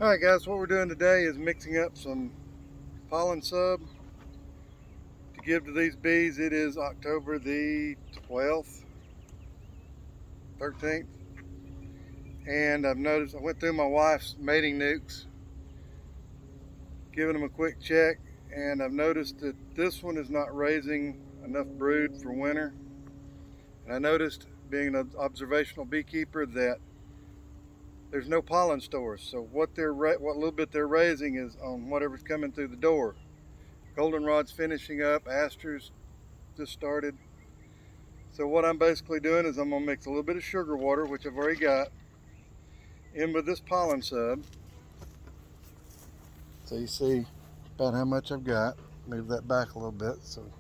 Alright guys, what we're doing today is mixing up some pollen sub to give to these bees. It is October the 12th, 13th, and I've noticed, I went through my wife's mating nukes, giving them a quick check, and I've noticed that this one is not raising enough brood for winter. And I noticed, being an observational beekeeper, that there's no pollen stores, so what little bit they're raising is on whatever's coming through the door. Goldenrod's finishing up, asters just started. So what I'm basically doing is I'm gonna mix a little bit of sugar water, which I've already got, in with this pollen sub. So you see about how much I've got. Move that back a little bit so you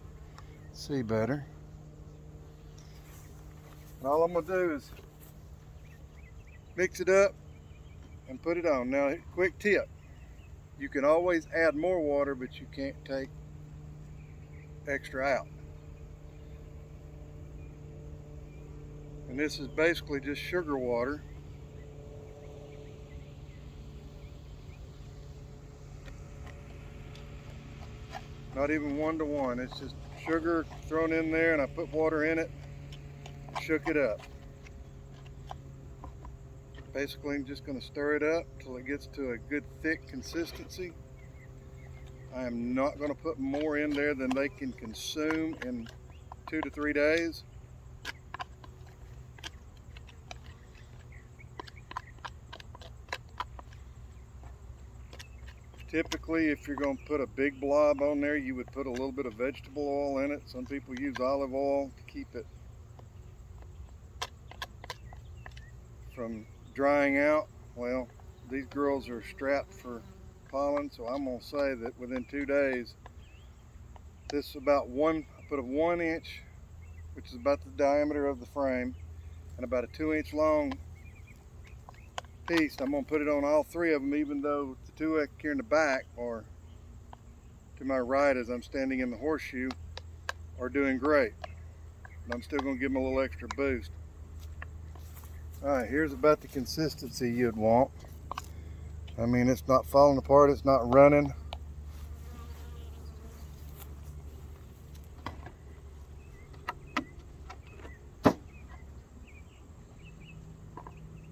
see better. And all I'm gonna do is mix it up and put it on. Now, quick tip, you can always add more water, but you can't take extra out. And this is basically just sugar water. Not even 1-to-1, it's just sugar thrown in there, and I put water in it, shook it up. Basically, I'm just going to stir it up till it gets to a good thick consistency. I am not going to put more in there than they can consume in 2 to 3 days. Typically, if you're going to put a big blob on there, you would put a little bit of vegetable oil in it. Some people use olive oil to keep it from drying out. Well, these girls are strapped for pollen, so I'm going to say that within 2 days, this is about I put a 1 inch, which is about the diameter of the frame, and about a 2-inch long piece. I'm going to put it on all 3 of them, even though the 2 here in the back, or to my right as I'm standing in the horseshoe, are doing great. But I'm still going to give them a little extra boost. Alright, here's about the consistency you'd want. I mean, it's not falling apart, it's not running.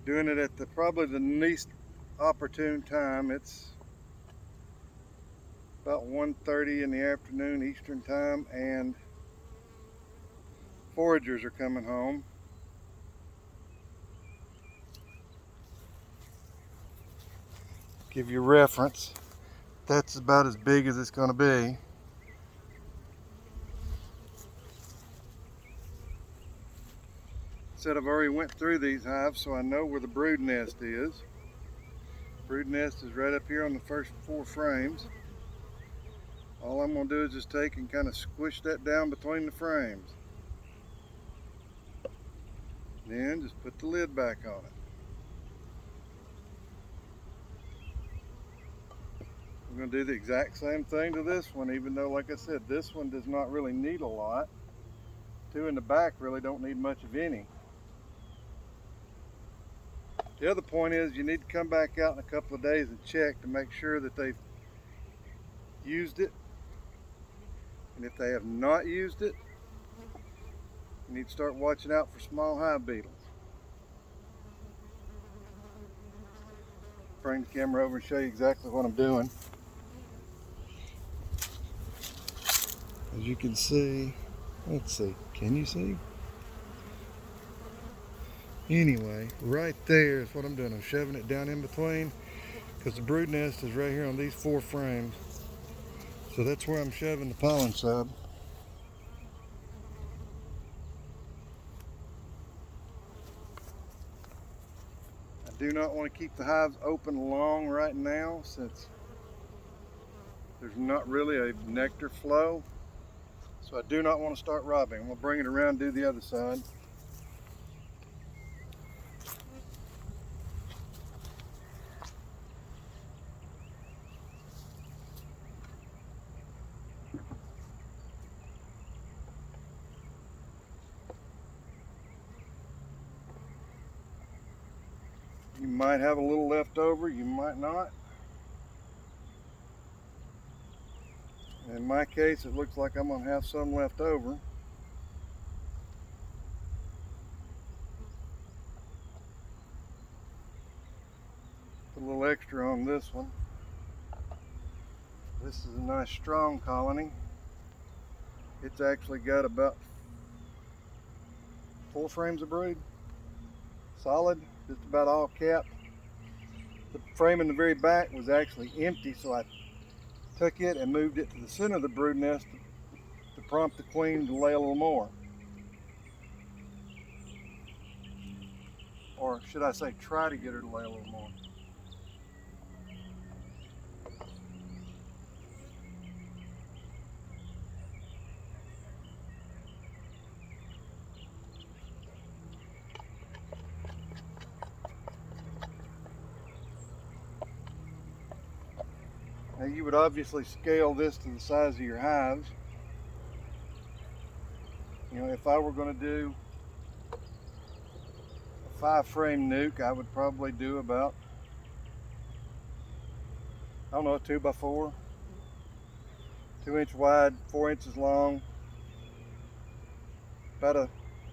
Doing it at probably the least opportune time. It's about 1:30 in the afternoon Eastern time, and foragers are coming home. Give you reference, that's about as big as it's going to be. Said I've already went through these hives, so I know where the brood nest is. Brood nest is right up here on the first 4 frames. All I'm going to do is just take and kind of squish that down between the frames. Then just put the lid back on it. I'm going to do the exact same thing to this one, even though, like I said, this one does not really need a lot. 2 in the back really don't need much of any. The other point is you need to come back out in a couple of days and check to make sure that they've used it. And if they have not used it, you need to start watching out for small hive beetles. Bring the camera over and show you exactly what I'm doing. As you can see, let's see, can you see? Anyway, right there is what I'm doing. I'm shoving it down in between, because the brood nest is right here on these 4 frames. So that's where I'm shoving the pollen sub. I do not want to keep the hives open long right now, since there's not really a nectar flow. So I do not want to start robbing. I'm going to bring it around and do the other side. You might have a little left over, you might not. In my case, it looks like I'm going to have some left over. Put a little extra on this one. This is a nice strong colony. It's actually got about 4 frames of brood. Solid, just about all capped. The frame in the very back was actually empty, so I took it and moved it to the center of the brood nest to prompt the queen to lay a little more. Or should I say, try to get her to lay a little more. Now you would obviously scale this to the size of your hives. You know, if I were going to do a 5-frame nuke, I would probably do about, I don't know, a 2x4, 2-inch wide, 4 inches long, about a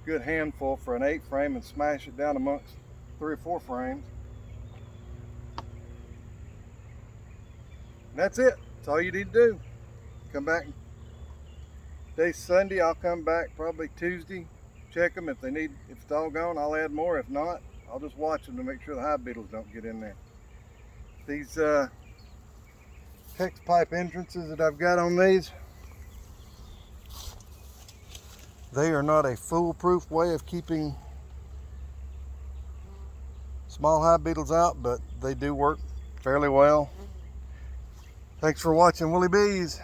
good handful for an 8-frame, and smash it down amongst 3 or 4 frames. And that's it. That's all you need to do. Come back. Today's Sunday. I'll come back probably Tuesday. Check them. If it's all gone, I'll add more. If not, I'll just watch them to make sure the hive beetles don't get in there. These hex pipe entrances that I've got on these, they are not a foolproof way of keeping small hive beetles out, but they do work fairly well. Thanks for watching Woolly Bees.